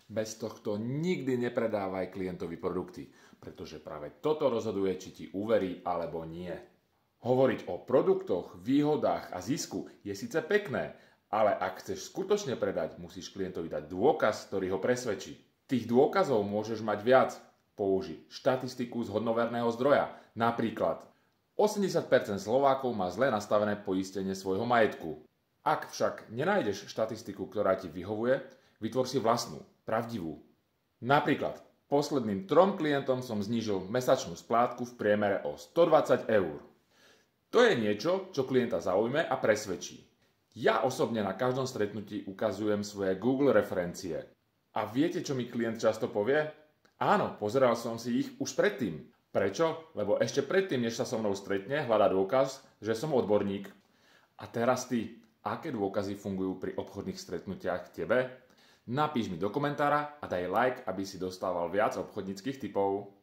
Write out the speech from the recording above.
Bez tohto nikdy nepredávaj klientovi produkty, pretože práve toto rozhoduje, či ti uverí alebo nie. Hovoriť o produktoch, výhodách a zisku je síce pekné, ale ak chceš skutočne predať, musíš klientovi dať dôkaz, ktorý ho presvedčí. Tých dôkazov môžeš mať viac. Použi štatistiku z hodnoverného zdroja. Napríklad 80% Slovákov má zle nastavené poistenie svojho majetku. Ak však nenájdeš štatistiku, ktorá ti vyhovuje, vytvor si vlastnú, pravdivú. Napríklad posledným 3 klientom som znížil mesačnú splátku v priemere o 120 eur. To je niečo, čo klienta zaujme a presvedčí. Ja osobne na každom stretnutí ukazujem svoje Google referencie. A viete, čo mi klient často povie? Áno, pozeral som si ich už predtým. Prečo? Lebo ešte predtým, než sa so mnou stretne, hľadá dôkaz, že som odborník. A teraz ty, aké dôkazy fungujú pri obchodných stretnutiach tebe? Napíš mi do komentára a daj like, aby si dostával viac obchodníckych tipov.